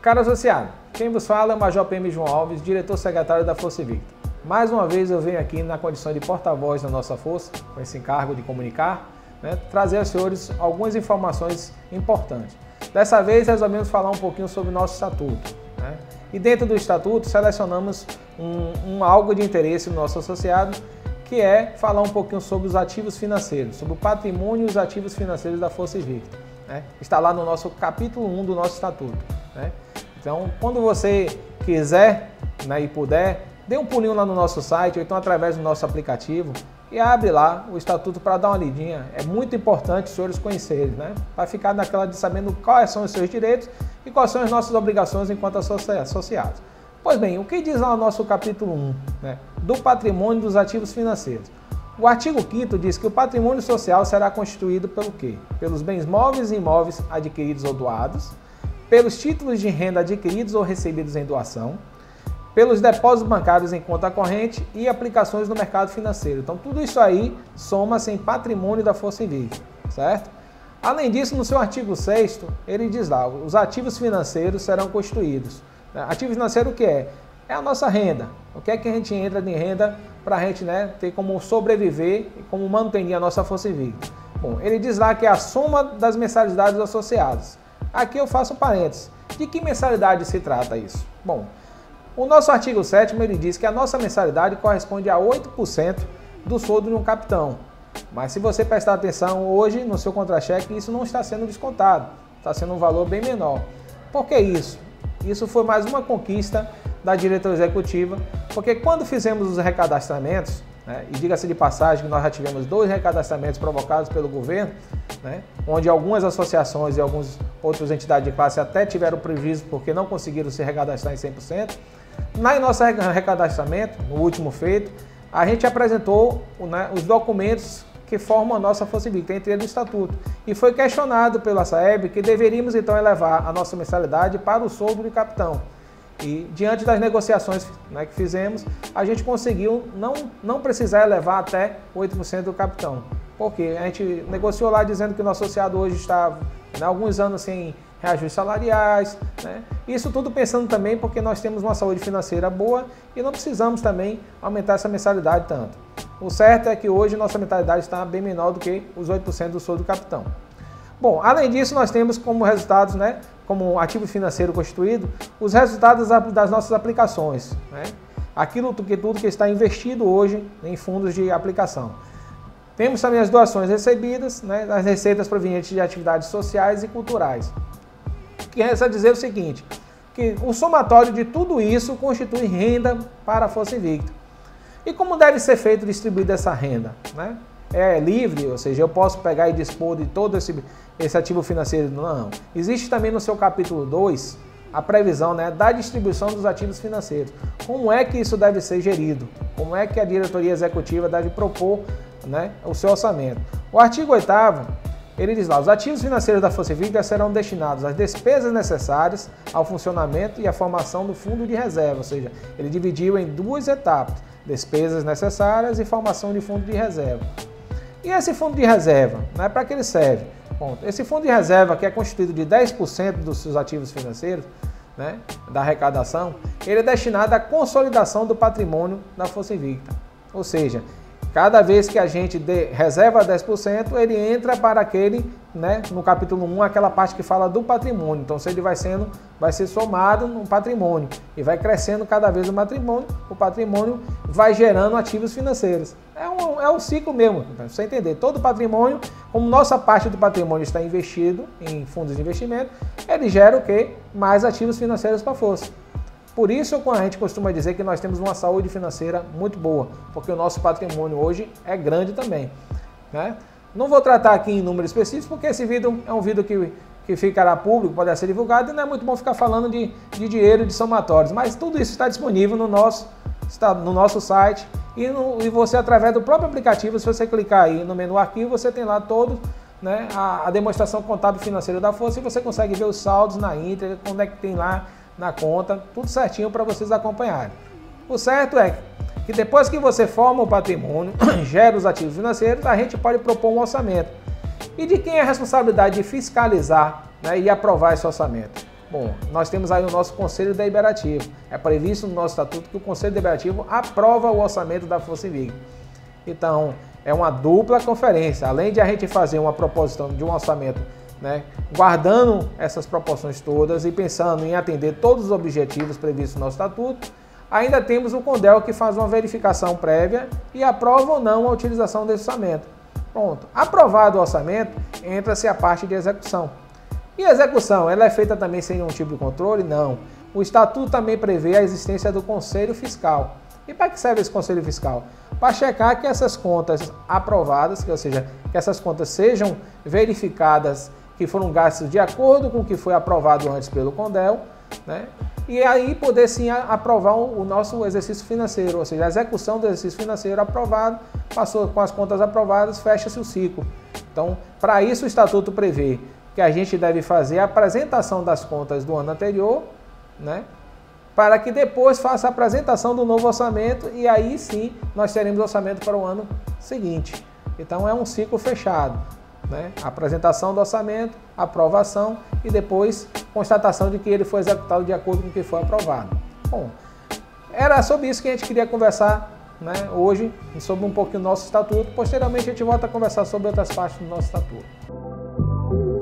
Caro associado, quem vos fala é o Major PM João Alves, diretor-secretário da Força Invicta. Mais uma vez eu venho aqui na condição de porta-voz da nossa força, com esse encargo de comunicar, trazer aos senhores algumas informações importantes. Dessa vez resolvemos falar um pouquinho sobre o nosso estatuto. E dentro do estatuto selecionamos algo de interesse do nosso associado, que é falar um pouquinho sobre os ativos financeiros, sobre o patrimônio e os ativos financeiros da Força Invicta. Está lá no nosso capítulo 1 do nosso estatuto. Então, quando você quiser e puder, dê um pulinho lá no nosso site ou então através do nosso aplicativo e abre lá o estatuto para dar uma lidinha. É muito importante os senhores conhecerem, para ficar naquela de sabendo quais são os seus direitos e quais são as nossas obrigações enquanto associados. Pois bem, o que diz lá no nosso capítulo 1, do patrimônio dos ativos financeiros? O artigo 5º diz que o patrimônio social será constituído pelo quê? Pelos bens móveis e imóveis adquiridos ou doados, pelos títulos de renda adquiridos ou recebidos em doação, pelos depósitos bancários em conta corrente e aplicações no mercado financeiro. Então, tudo isso aí soma-se em patrimônio da Força Invicta, certo? Além disso, no seu artigo 6º, ele diz lá, os ativos financeiros serão constituídos. Ativo financeiro o que é? É a nossa renda. O que é que a gente entra de renda para a gente ter como sobreviver e como manter a nossa Força Invicta? Bom, ele diz lá que é a soma das mensalidades associadas. Aqui eu faço parênteses. De que mensalidade se trata isso? Bom, o nosso artigo 7º ele diz que a nossa mensalidade corresponde a 8% do soldo de um capitão. Mas se você prestar atenção hoje no seu contra-cheque, isso não está sendo descontado. Está sendo um valor bem menor. Por que isso? Isso foi mais uma conquista da diretoria executiva, porque quando fizemos os recadastramentos, e diga-se de passagem que nós já tivemos 2 recadastramentos provocados pelo governo, onde algumas associações e algumas outras entidades de classe até tiveram prejuízo porque não conseguiram se recadastrar em 100%. No nosso recadastramento, no último feito, a gente apresentou os documentos que formam a nossa Força Invicta, entre eles o estatuto. E foi questionado pela SAEB que deveríamos então elevar a nossa mensalidade para o soldo de capitão. E diante das negociações que fizemos, a gente conseguiu não precisar elevar até 8% do capitão. Porque a gente negociou lá dizendo que o nosso associado hoje está há alguns anos sem reajustes salariais. Isso tudo pensando também porque nós temos uma saúde financeira boa e não precisamos também aumentar essa mensalidade tanto. O certo é que hoje nossa mensalidade está bem menor do que os 8% do soldo do capitão. Bom, além disso, nós temos como resultados, como ativo financeiro constituído, os resultados das nossas aplicações. Tudo que está investido hoje em fundos de aplicação. Temos também as doações recebidas, as receitas provenientes de atividades sociais e culturais. Que resta dizer o seguinte, que o somatório de tudo isso constitui renda para a Força Invicta. E como deve ser feito distribuída essa renda? É livre, ou seja, eu posso pegar e dispor de todo esse ativo financeiro? Não. Existe também no seu capítulo 2 a previsão da distribuição dos ativos financeiros. Como é que isso deve ser gerido? Como é que a diretoria executiva deve propor o seu orçamento? O artigo 8º, ele diz lá, os ativos financeiros da Força Invicta serão destinados às despesas necessárias ao funcionamento e à formação do fundo de reserva, ou seja, ele dividiu em 2 etapas, despesas necessárias e formação de fundo de reserva. E esse fundo de reserva, para que ele serve? Bom, esse fundo de reserva, que é constituído de 10% dos seus ativos financeiros, da arrecadação, ele é destinado à consolidação do patrimônio da Força Invicta. Ou seja, cada vez que a gente reserva 10%, ele entra para aquele, no capítulo 1, aquela parte que fala do patrimônio. Então, se ele vai ser somado no patrimônio e vai crescendo cada vez o patrimônio vai gerando ativos financeiros. É um ciclo mesmo, para você entender. Todo patrimônio, como nossa parte do patrimônio está investido em fundos de investimento, ele gera o quê? Mais ativos financeiros para a Força. Por isso a gente costuma dizer que nós temos uma saúde financeira muito boa, porque o nosso patrimônio hoje é grande também. Não vou tratar aqui em números específicos, porque esse vídeo é um vídeo que ficará público, pode ser divulgado, e não é muito bom ficar falando de dinheiro, de somatórios, mas tudo isso está disponível no nosso site e você, através do próprio aplicativo, se você clicar aí no menu arquivo, você tem lá todo a demonstração contábil financeira da Força e você consegue ver os saldos na íntegra, onde é que tem lá na conta, tudo certinho para vocês acompanharem. O certo é que depois que você forma o patrimônio, gera os ativos financeiros, a gente pode propor um orçamento. E de quem é a responsabilidade de fiscalizar e aprovar esse orçamento? Bom, nós temos aí o nosso Conselho Deliberativo. É previsto no nosso estatuto que o Conselho Deliberativo aprova o orçamento da Força Invicta. Então, é uma dupla conferência. Além de a gente fazer uma proposição de um orçamento, né, guardando essas proporções todas e pensando em atender todos os objetivos previstos no nosso estatuto, ainda temos o CONDEL que faz uma verificação prévia e aprova ou não a utilização desse orçamento. Pronto. Aprovado o orçamento, entra-se a parte de execução. E a execução, ela é feita também sem nenhum tipo de controle? Não. O Estatuto também prevê a existência do Conselho Fiscal. E para que serve esse Conselho Fiscal? Para checar que essas contas aprovadas, ou seja, que essas contas sejam verificadas, que foram gastos de acordo com o que foi aprovado antes pelo CONDEL, né? E aí poder sim aprovar o nosso exercício financeiro, ou seja, a execução do exercício financeiro aprovado, passou com as contas aprovadas, fecha-se o ciclo. Então, para isso o Estatuto prevê que a gente deve fazer a apresentação das contas do ano anterior, né, para que depois faça a apresentação do novo orçamento e aí sim nós teremos orçamento para o ano seguinte. Então é um ciclo fechado, né? Apresentação do orçamento, aprovação e depois constatação de que ele foi executado de acordo com o que foi aprovado. Bom, era sobre isso que a gente queria conversar, né, hoje, sobre um pouquinho do nosso estatuto. Posteriormente a gente volta a conversar sobre outras partes do nosso estatuto.